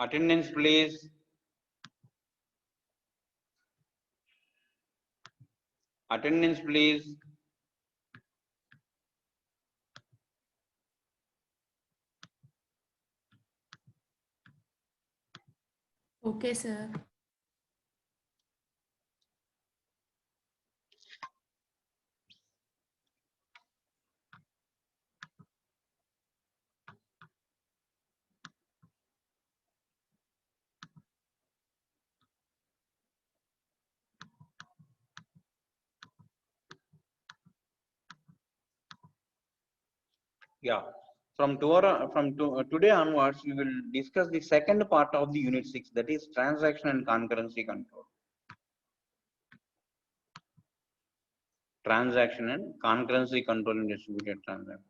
Attendance, please. Attendance, please. Okay, sir. Yeah. Today onwards, we will discuss the second part of the unit 6, that is transaction and concurrency control. Transaction and concurrency control in distributed transaction.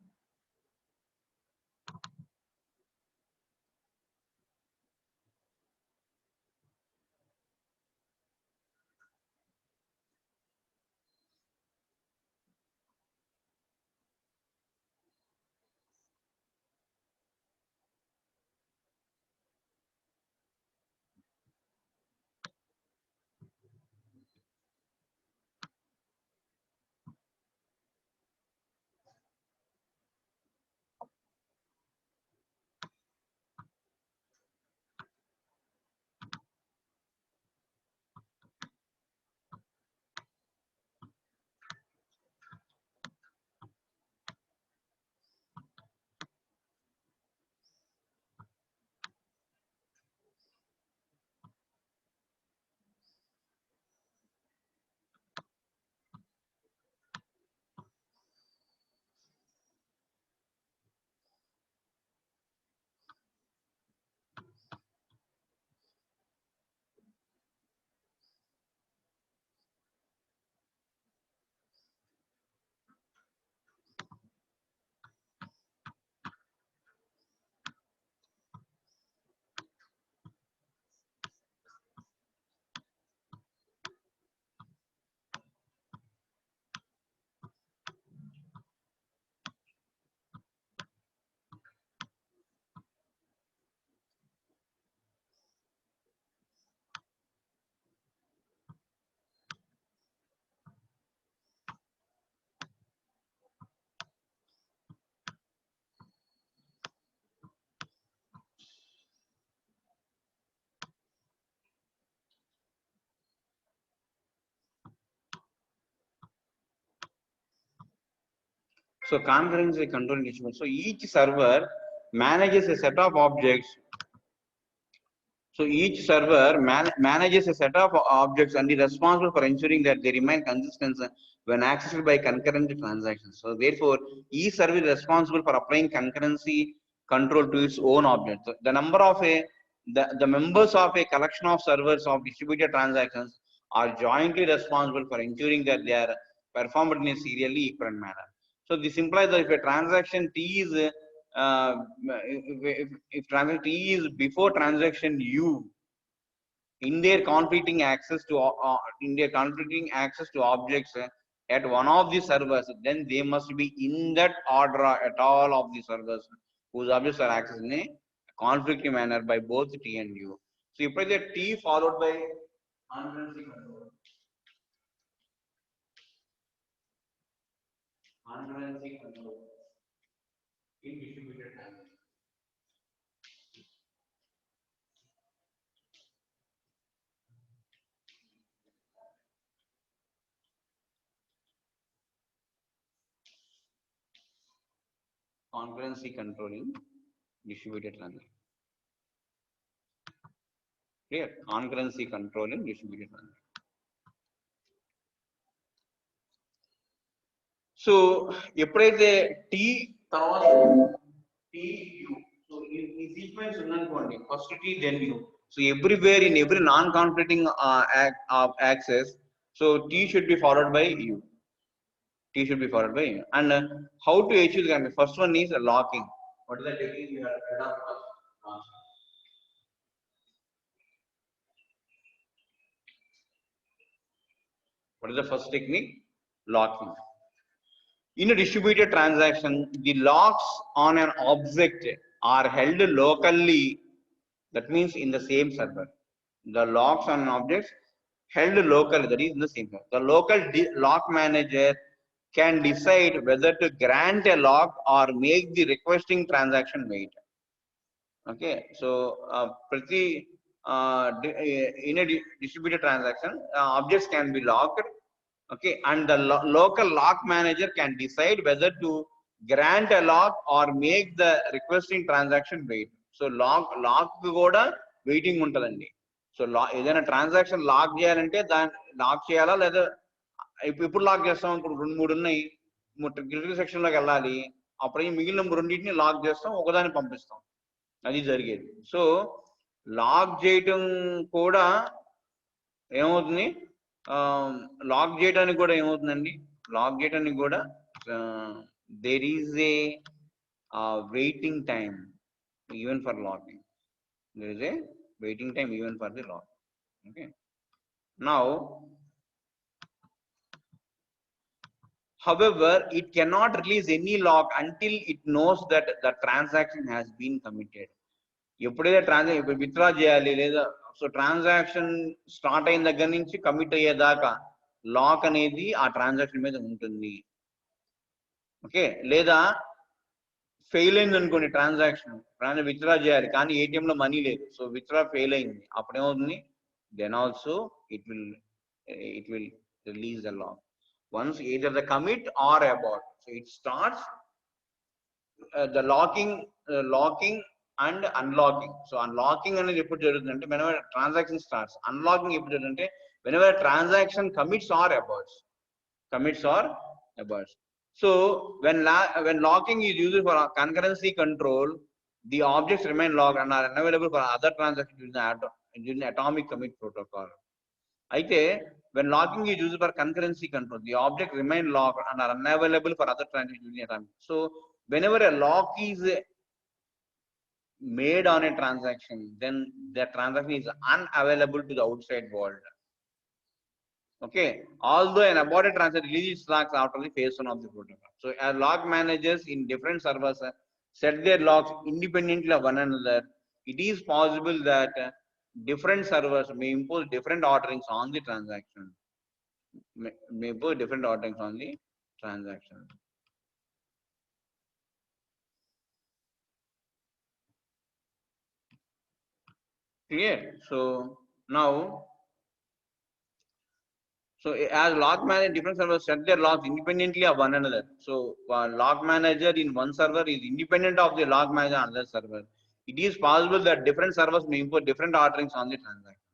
So concurrency control and distribution. So each server manages a set of objects. So each server manages a set of objects and is responsible for ensuring that they remain consistent when accessed by concurrent transactions. So therefore, each server is responsible for applying concurrency control to its own objects. So the members of a collection of servers of distributed transactions are jointly responsible for ensuring that they are performed in a serially equivalent manner. So this implies that if a transaction T is if transaction T is before transaction U in their conflicting access to objects at one of the servers, then they must be in that order at all of the servers whose objects are accessed in a conflicting manner by both T and U. So you put the T followed by concurrency control. Concurrency control in distributed time. Concurrency control in distributed transaction. Clear? Concurrency control in distributed transaction. So ఎప్పుడైతే T తర్వాత T U, so ఈ sequence ఉందనుకోండి, first T then U. So everywhere in every non-conflicting access, so T should be followed by U. T should be followed by U. And how to achieve that? First one is locking. What is the technique we have read of first? What is the first technique? Locking. In a distributed transaction, the locks on an object are held locally. That means in the same server. The locks on an object held locally, that is in the same server. The local lock manager can decide whether to grant a lock or make the requesting transaction wait. Okay, so in a distributed transaction, objects can be locked. Okay, and the local lock manager can decide whether to grant a lock or make the requesting transaction wait. So lock కూడా waiting ఉంటుందండి. So ఏదైనా transaction lock చేయాలంటే దాన్ని lock చేయాలా లేదా ఇప్పుడు lock చేస్తాం. ఇప్పుడు 2-3 ఉన్నాయి, క్రిటికల్ సెక్షన్ లోకి వెళ్ళాలి, అప్పుడు మిగిలిన రెండింటిని లాక్ చేస్తాం, ఒకదాన్ని పంపిస్తాం, అది జరిగేది. సో లాక్ చేయటం కూడా ఏమవుతుంది, లాక్ చేయడానికి కూడా ఏమవుతుందండి, లాక్ చేయడానికి కూడా there is a waiting time even for locking. There is a waiting time even for the lock. Okay, now however it cannot release any lock until it knows that the transaction has been committed. ఎప్పుడైతే transaction withdraw చేయాలి లేదా so transaction start అయిన దగ్గర నుంచి commit అయ్యేదాకా lock అనేది ఆ transaction మీద ఉంటుంది. ఓకే, లేదా ఫెయిల్ అయింది అనుకోండి, ట్రాన్సాక్షన్ విత్డ్రా చేయాలి కానీ ఏటీఎం లో మనీ లేదు, సో విత్డ్రా ఫెయిల్ అయింది, అప్పుడేమవుతుంది, then also it will release the lock once either the commit or abort. So it starts the locking and unlocking. So unlocking అనేది ఎప్పుడు జరుగుతుందంటే whenever transaction starts. Unlocking ఎప్పుడు జరుగుతుందంటే whenever transaction commits or aborts. So when locking is used for concurrency control, the objects remain locked and are unavailable for other transactions using the atomic commit protocol. అయితే when locking is used for concurrency control, the object remain locked and are unavailable for other transactions using atomic. So whenever a lock is made on a transaction, then that transaction is unavailable to the outside world. Okay, although an aborted transaction releases locks after the phase 1 of the protocol. So as lock managers in different servers set their locks independently of one another, it is possible that different servers may impose different orderings on the transaction. Clear? So now, so as lock manager, different servers set their locks independently of one another. So lock manager in one server is independent of the lock manager on another server. It is possible that different servers may impose different orderings on the transaction.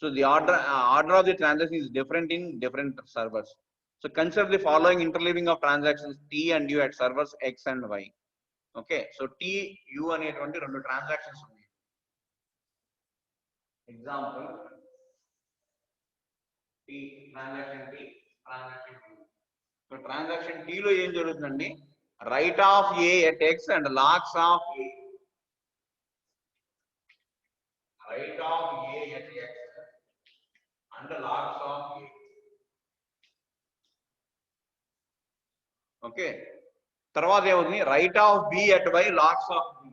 So the order of the transaction is different in different servers. So consider the following interleaving of transactions T and U at servers X and Y. Okay, so T, U అనేటువంటి రెండు transactions ఉన్నాయి. Example, T, transaction T, transaction T. So transaction T లో ఏం జరుగుతుందండి, write of A at X and locks of A. Write of A at X and locks of A. Okay, తర్వాత ఏమవుతుంది, write of B at Y locks of B.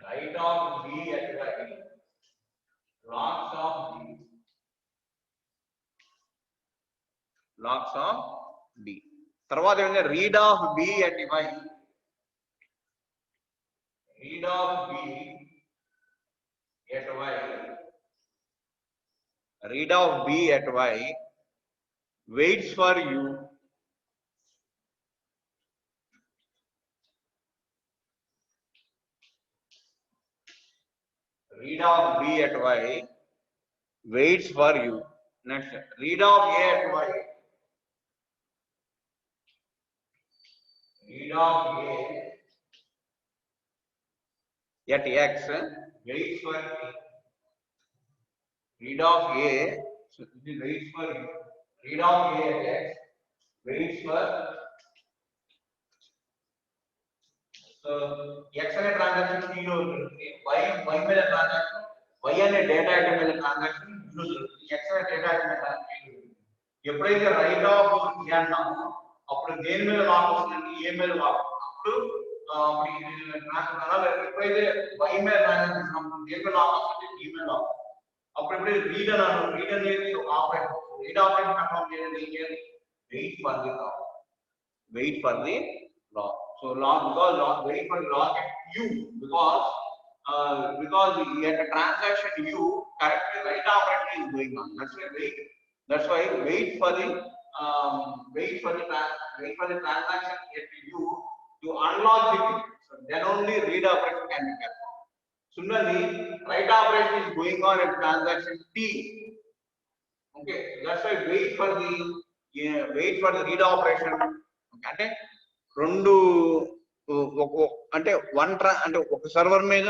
Write of B at Y locks of B. Locks of B. తర్వాత ఏమైంది, read of B at Y. Read of B at Y. Read of B at Y waits for you. Read of B at Y waits for you. Next, read of A at Y. Read of A at X waits for me. Read of A, so it waits for you. Read of A at X waits for. So X అనే transaction T లో ఉంటుంది, Y మీద transaction y అనే data item మీద transaction use x అనే data item మీద ఎప్పుడైతే right of ఏ అన్నామో అప్పుడు దేని మీద లాక్ వస్తుందంటే ఏ మీద లాక్. అప్పుడు ఎప్పుడైతే y మీద ట్రాన్సాక్షన్ చేసినప్పుడు దేని మీద లాక్ వస్తుంది, d మీద లాక్. అప్పుడు ఎప్పుడైతే రీడ్ అన్నాను, రీడ్ అనేది ఒక ఆపరేషన్. రీడ్ ఆపరేషన్ కన్ఫర్మ్ చేయాలి, ఏం చేయాలి, wait for the lock. Wait for the log. So log, because log, wait for the log at u, because at the transaction u currently write operation is going on. That's why wait for the transaction at u to unlock the key. So then only read operation can be performed. Similarly, write operation is going on at transaction t. Okay, that's why wait for the read operation. అంటే రెండు అంటే అంటే ఒక server మీద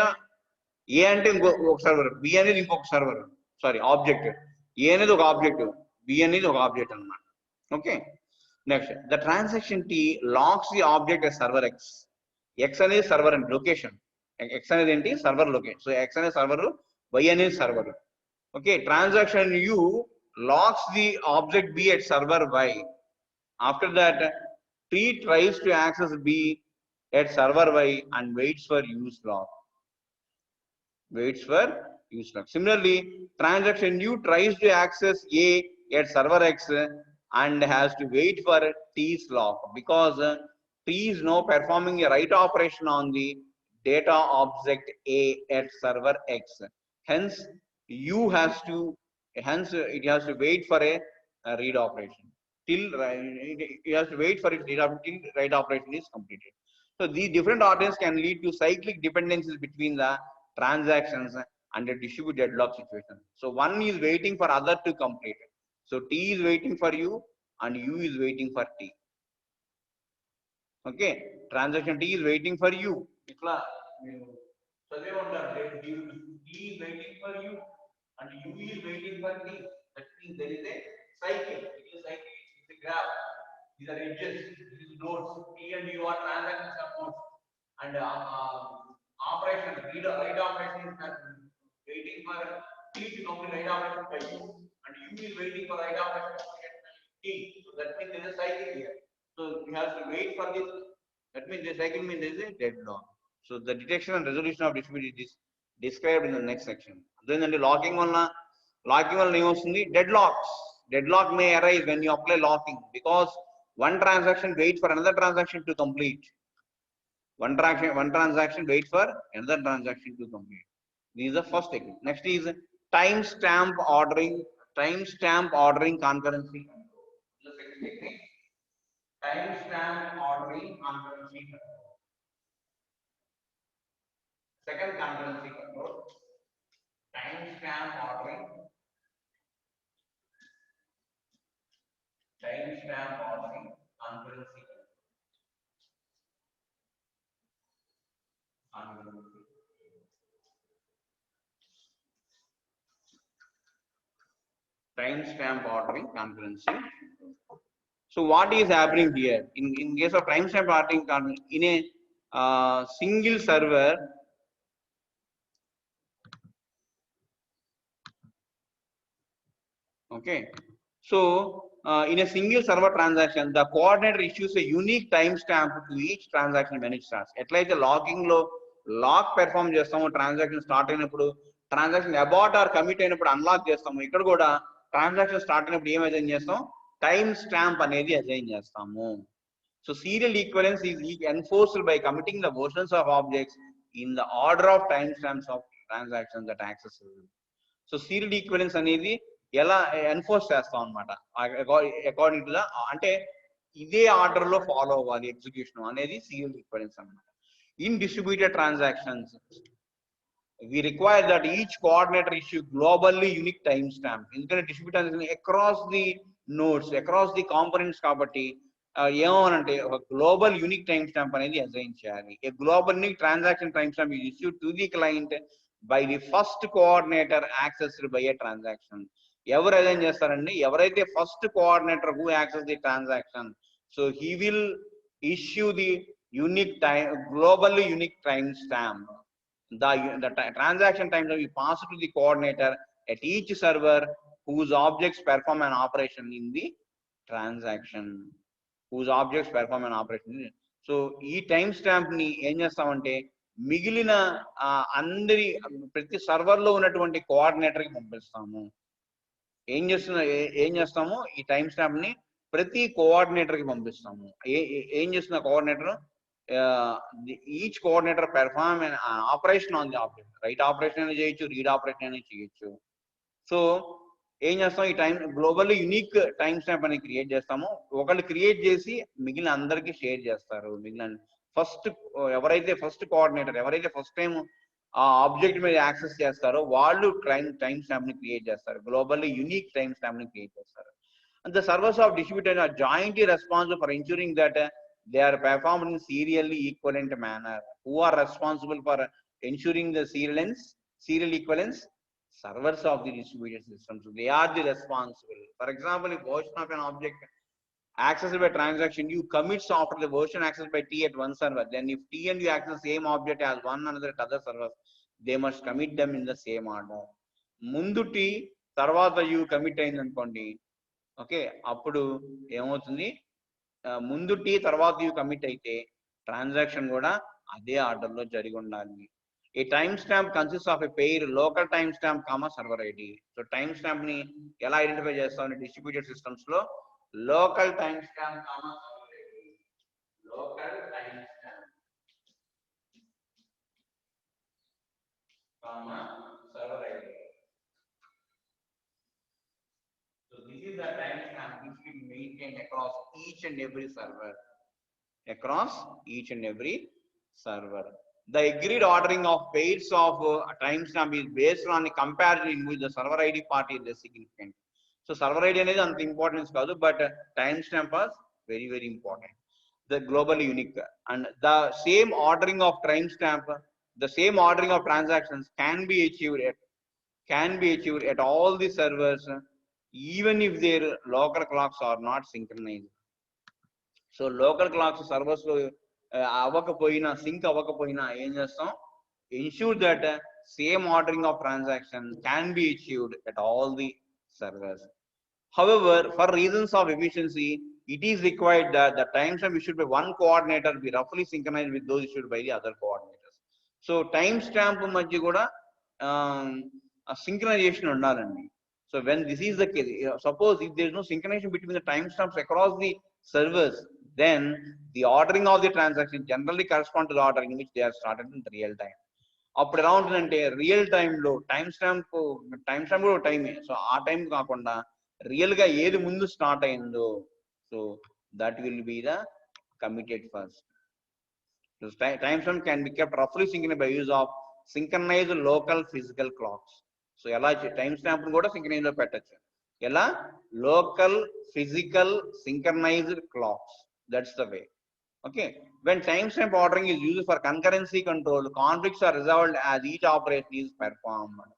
ఏ అంటే ఇంకొక server, B అనేది ఇంకొక సర్వర్, సారీ ఆబ్జెక్ట్. ఏ అనేది ఒక ఆబ్జెక్ట్, బి అనేది ఒక ఆబ్జెక్ట్ అన్నమాట. Okay, next the transaction T locks the object S server X. X అనేది సర్వర్ అండి, లొకేషన్. ఎక్స్ అనేది ఏంటి, సర్వర్ లొకేషన్. సో ఎక్స్ అనేది సర్వర్, వై అనేది server. Okay, transaction you locks the object B at server Y. After that, T tries to access B at server Y and waits for use lock. Similarly, transaction U tries to access A at server X and has to wait for T's lock, because T is now performing a write operation on the data object A at server X. Hence, it has to wait for a read operation till it has to wait for its till write operation is completed. So these different orders can lead to cyclic dependencies between the transactions and a distributed deadlock situation. So one is waiting for other to complete. So T is waiting for U and U is waiting for T. Okay, transaction T is waiting for U. So they want that T is waiting for U and U is waiting for T. That means there is a cycle. It is cycle. It's a graph. These are edges. These are nodes. T and U are transactions of nodes. And operation, write operation is waiting for T to complete write operation by U, and U is waiting for write operation by T. So that means there is a cycle here. So you have to wait for this. That means the cycle means there is a deadlock. So the detection and resolution of dispute is described in the next section. Then the locking one deadlocks. Deadlock may arise when you apply locking, because one transaction waits for another transaction to complete. One transaction waits for another transaction to complete. This is the first technique. Next is timestamp ordering concurrency. The second technique, timestamp ordering concurrency control. Second concurrency control, timestamp ordering concurrency control. Timestamp ordering concurrency. So what is happening here in case of timestamp ordering concurrency in a single server? Okay, so in a single server transaction, the coordinator issues a unique timestamp to each transaction when it starts. Etlaiతే logging lo lock perform చేస్తాము, transaction start అయినప్పుడు, transaction abort or commit అయినప్పుడు unlock చేస్తాము. ఇక్కడ కూడా transaction start అయినప్పుడు ఏం assign చేస్తాం, time stamp అనేది అసైన్ చేస్తాము. So serial equivalence is enforced by committing the versions of objects in the order of timestamps of transactions that accessible. So serial equivalence అనేది ఎలా ఎన్ఫోర్స్ చేస్తాం అనమాట, అకార్డింగ్ టు ద, అంటే ఇదే order లో follow అవ్వాలి ఎగ్జిక్యూషన్ అనేది సీరియల్ ఈక్వలెన్స్ అనమాట. In distributed transactions we require that each coordinator issue globally unique timestamp. ఎందుకంటే distributor across the nodes, across the components కాబట్టి ఏమనంటే ఒక గ్లోబల్ యూనిక్ టైమ్ స్టాంప్ అనేది అసైన్ చేయాలి. A global unique transaction time stamp is issued to the client by the first coordinator accessed by a transaction. ఎవరు assign చేస్తారండి, ఎవరైతే first coordinator who access the transaction, so he will issue the unique time, global unique time stamp. the transaction time will be passed to the coordinator at each server whose objects perform an operation in the transaction. So ఈ time stamp ని ఏం చేస్తామంటే మిగిలిన అందరి ప్రతి server లో ఉన్నటువంటి coordinator కి పంపిస్తాము. ఏం చేస్తాము ఈ టైం స్టాంప్ ని ప్రతి కోఆర్డినేటర్ కి పంపిస్తాము. ఏం చేస్తున్న coordinator, each coordinator perform operation on the object. Right operation అయినా చేయొచ్చు, రీడ్ ఆపరేషన్ అయినా చేయొచ్చు. సో ఏం చేస్తాం, ఈ time global unique time stamp అనేది క్రియేట్ చేస్తాము. ఒకళ్ళు క్రియేట్ చేసి మిగిలిన అందరికీ షేర్ చేస్తారు. మిగిలిన ఎవరైతే ఫస్ట్ కోఆర్డినేటర్ ఎవరైతే ఫస్ట్ టైం ఆ ఆబ్జెక్ట్ మీద యాక్సెస్ చేస్తారో వాళ్ళు టైం స్టాంప్ ని క్రియేట్ చేస్తారు. గ్లోబల్ యూనిక్ టైం స్టాంప్ ని క్రియేట్ చేస్తారు. And the servers of distributed are jointly responsible for ensuring that they are performed in serially equivalent manner. Who are responsible for ensuring the serial equivalence? Servers of the distributed system. So they are the responsible. For example, if version of an object accessed by transaction, you commit software the version accessed by T at one server. Then if T and you access the same object as one another at other servers, they must commit them in the same order. Mundu T, tarvata you commit ayyindanukondi. Okay, అప్పుడు ఏమవుతుంది, ముందు tea తర్వాత you commit అయితే transaction కూడా అదే ఆర్డర్లో జరిగి ఉండాలి. A time stamp consist of a pair local time stamp comma server ID. So time stamp ని ఎలా ఐడెంటిఫై చేస్తామని డిస్ట్రిబ్యూటెడ్ సిస్టమ్స్ లో local time stamp comma server ID, local time stamp comma server ID. This is the time stamp which will be maintained across each and every server. The agreed ordering of pairs of timestamp is based on a comparison in which the server ID part is less significant. So server ID is not important, but timestamp is very, very important. The globally unique and the same ordering of timestamp, the same ordering of transactions can be achieved at all the servers, even if their local clocks are not synchronized. So local clocks servers lo avakapoyina sync avakapoyina em chestam, ensure that same ordering of transaction can be achieved at all the servers. However, for reasons of efficiency, it is required that the timestamp issued by one coordinator be roughly synchronized with those issued by the other coordinators. So timestamp madhya kuda synchronization undalandi. So when this is the case, suppose if there is no synchronization between the timestamps across the servers, then the ordering of the transaction generally correspond to the order in which they are started in the real time. అప్పుడు ఎలా ఉంటుందంటే real time లో time stamp కూడా టైమే. So ఆ time కాకుండా real గా ఏది ముందు స్టార్ట్ అయిందో, so that will be the committed first. Time stamp can be kept రఫ్లీ synchronized by use of synchronized local physical clocks. So ఎలా టైం స్టాంప్ కూడా సింక్రనైజ్ లో పెట్టచ్చు. ఎలా? Local physical synchronized clocks. That's the way. Okay, when timestamp ordering is used for concurrency control, conflicts are resolved as each operation is performed.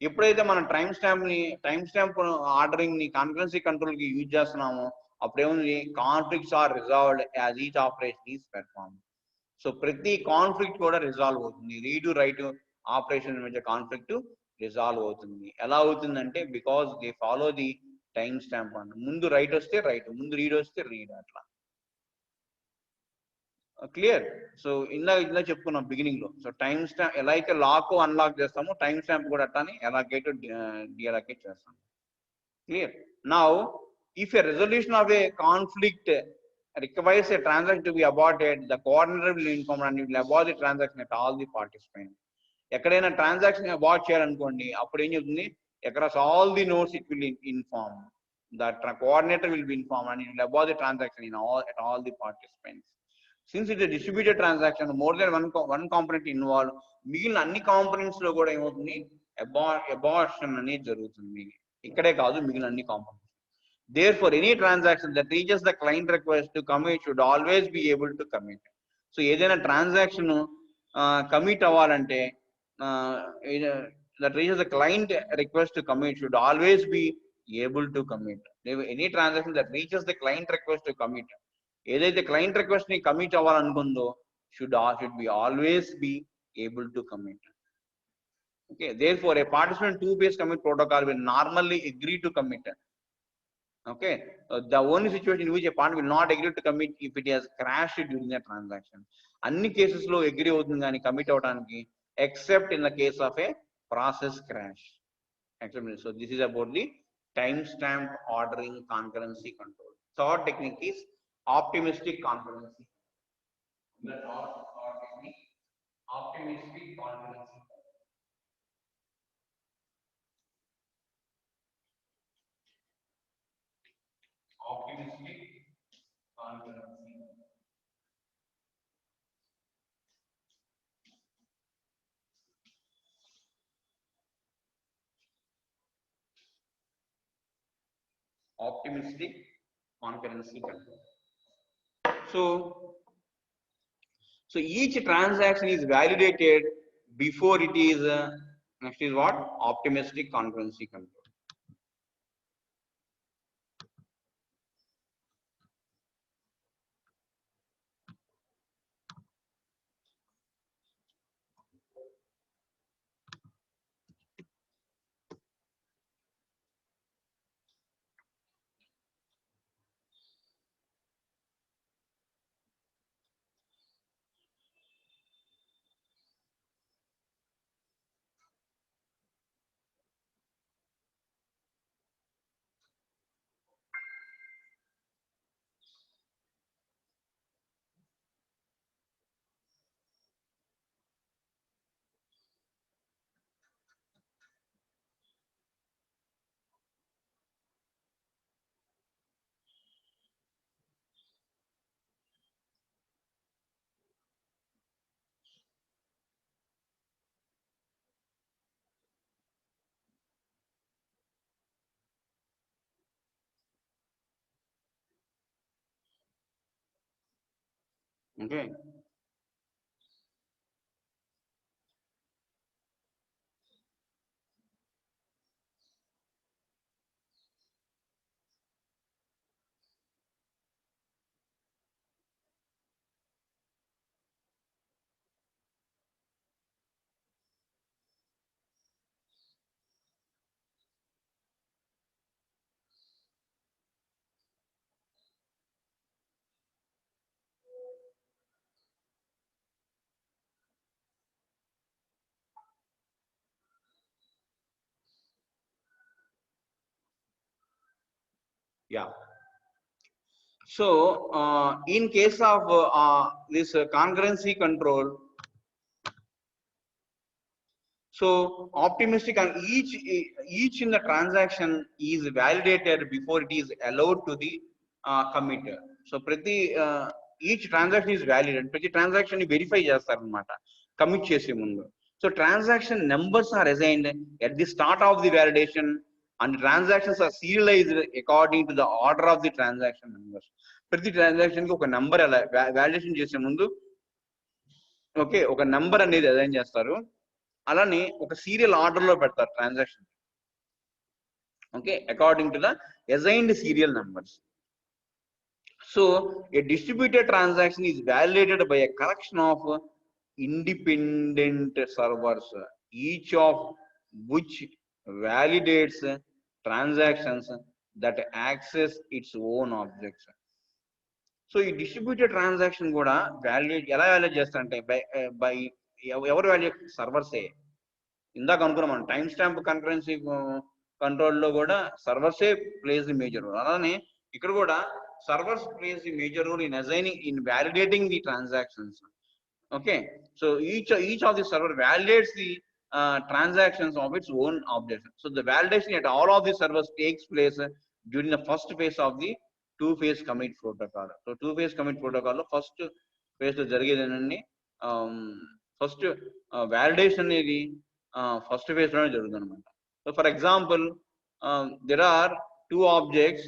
ఎప్పుడైతే మనం time stamp ordering ని కన్కరెన్సీ control కి use చేస్తున్నామో అప్పుడేముంది, conflicts are resolved as each operation is perform. So ప్రతి conflict కూడా resolve అవుతుంది. Read write operation మధ్య కాన్ఫ్లిక్ట్ రిజాల్వ్ అవుతుంది. ఎలా అవుతుందంటే because they follow the time stamp అన్న. ముందు రైట్ వస్తే రైట్, ముందు రీడ్ వస్తే రీడ్, అట్లా. క్లియర్? సో ఇలా చెప్పుకున్నాం బిగినింగ్ లో. సో టైం స్టాంప్ ఎలా అయితే లాక్ అన్లాక్ చేస్తామో టైం స్టాంప్ కూడా అట్లానే ఎలాకేట్ డిఅలాకేట్ చేస్తాం. Clear? Now if a resolution of A conflict requires a transaction to be aborted, the coordinator will inform and will abort the transaction at all the participants. ఎక్కడైనా transaction abort చేయాలనుకోండి, అప్పుడు ఏం చెప్తుంది, across all the nodes it will inform. The coordinator will be informed and it will abort the transaction at all the participants. Since it is a distributed transaction, more than one component involved, మిగిలిన అన్ని components లో కూడా ఏమవుతుంది, abortion అనేది జరుగుతుంది. ఇక్కడే కాదు, మిగిలిన అన్ని components. Therefore, any transaction that reaches the client request to commit should always be able to commit. So ఏదైనా ట్రాన్సాక్షన్ కమిట్ అవ్వాలంటే that reaches the client request to commit should always be able to commit. Any transaction that reaches the client request to commit, ఏదైతే client request ని commit అవ్వాలనుకుందో should be always be able to commit. Okay, therefore a participant two-phase commit protocol will normally agree to commit. Okay, the only situation in which a party will not agree to commit if it has crashed during the transaction. Any cases lo agree avutundi gaani commit avvadaniki except in the case of a process crash. So this is about the timestamp ordering concurrency control. Third technique is optimistic concurrency. The third technique, optimistic concurrency. Optimistic concurrency. Optimistic concurrency control. So each transaction is validated before it is next is what? Optimistic concurrency control. Okay. Yeah. So in case of this concurrency control, so optimistic and each in the transaction is validated before it is allowed to the committer. So each transaction is validated. Prati transaction ni verify chestarannamata commit chese mundu. So transaction numbers are assigned at the start of the validation and transactions are serialized according to the order of the transaction numbers. Prati transaction ki oka number validation chese mundu okay oka number anedi assign chestaru. అలానే ఒక serial order లో పెడతారు transaction okay according to the assigned serial numbers so A distributed transaction is validated by a collection of independent servers, each of which validates transactions that access its own objects. So ఈ distributed transaction కూడా valuate ఎలా valuate చేస్తారంటే by ఎవరు valuate సర్వర్సే. ఇందాక అనుకున్నాం మనం time stamp concurrency control లో కూడా సర్వర్సే ప్లేస్ ది మేజర్ రోల్. అలానే ఇక్కడ కూడా servers plays the major role in assigning in validating the transactions. Okay, so each of the server validates the transactions of its own objects. So the validation at all of the servers takes place during the first phase of the two-phase commit protocol. So two-phase commit protocol lo first phase lo jarigedeni first validation అనేది first phase లోనే జరుగుతుంది అన్నమాట. So for example, there are two objects.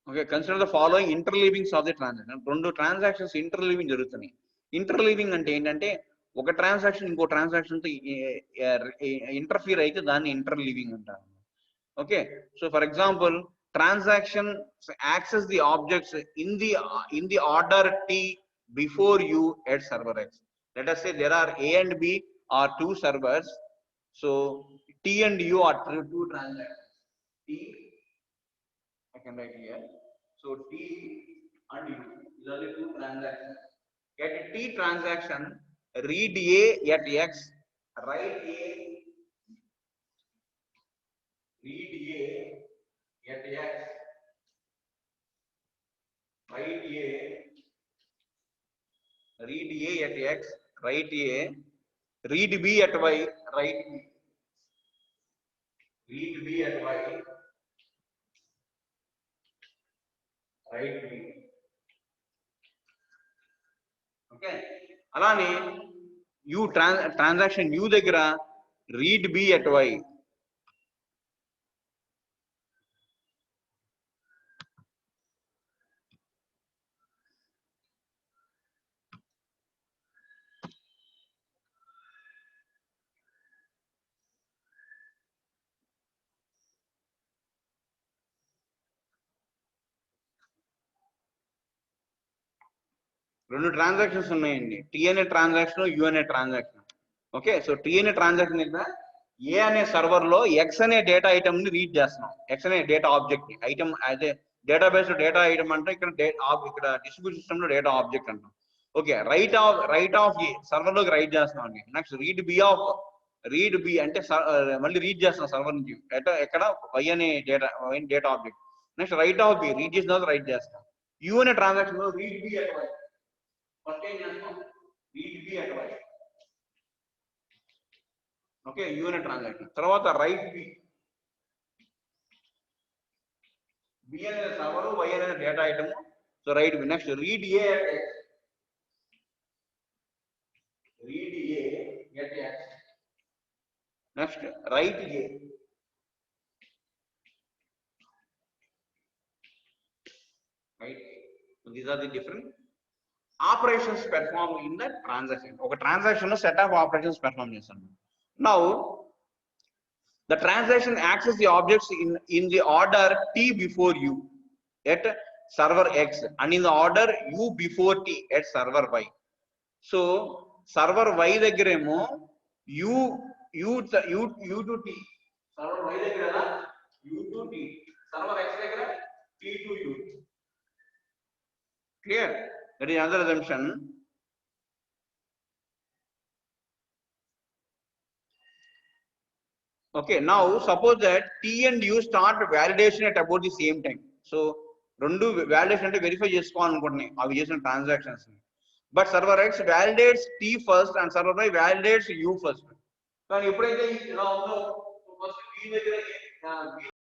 Okay, consider the following interleavings of the transaction. రెండు transactions interleaving జరుగుతున్నాయి. Interleaving అంటే ఏంటంటే ఒక transaction ఇంకో ట్రాన్సాక్షన్ తో ఇంటర్ఫియర్ అయితే దాన్ని ఇంటర్లీవింగ్ అంటారు. Okay, so for example transaction access the objects in the order T before you at server X. Let us say there are A and B are two servers. So T and U are two transactions. T, I can write here. So T and U, these are the two transactions. At T transaction, read A at X, write A, read A at X, write A, read A at X, write A, read B at Y, write B. Read B at Y, write B. Okay. అలానే U transaction U దగ్గర read B at Y. రెండు transactions ఉన్నాయండి. Tea అనే transaction, you అనే transaction. Okay, so tea అనే transaction దగ్గర ఏ అనే server లో ఎక్స్ అనే డేటా ఐటమ్ ని రీడ్ చేస్తున్నాం. ఎక్స్ అనే డేటా ఆబ్జెక్ట్ ని ఐటమ్ అదే డేటాబేస్ లో డేటా ఐటమ్ అంటే ఇక్కడ డిస్ట్రిబ్యూషన్ సిస్టమ్ లో డేటా ఆబ్జెక్ట్ అంటాం. Okay, right of A server లోకి రైట్ చేస్తున్నాం అండి. నెక్స్ట్ రీడ్ బి అంటే మళ్ళీ రీడ్ చేస్తున్నాం సర్వర్ నుంచి ఎక్కడ వై అనే data object. Next write of B read చేసిన తర్వాత రైట్ చేస్తాం. యు అనే ట్రాన్సాక్షన్ లో read B at Y, first ఏం చేస్తాం read B at Y. Okay, unit transaction తర్వాత రైట్ బి అనేది సర్వర్, వై అనేది data item. So write B. Next read A at X, read A at X. Next write A. Right. These are the different operations perform in the transaction. ఒక transaction లో set of operations perform చేస్తాం. Now the transaction access the objects in the order T before U at server X and in the order U before T at server Y. So server Y దగ్గరేమో U to T, server Y దగ్గర U to T, server X దగ్గర T to U. Clear? That is another assumption. Okay, now suppose that T and U start validation at about the same time. So రెండు validation అంటే verify చేసుకోవాలనుకుంటున్నాయి అవి చేసిన transactions. But server X validates T first and server Y validates U first. కానీ ఎప్పుడైతే ఇలా ఉందో first B దగ్గర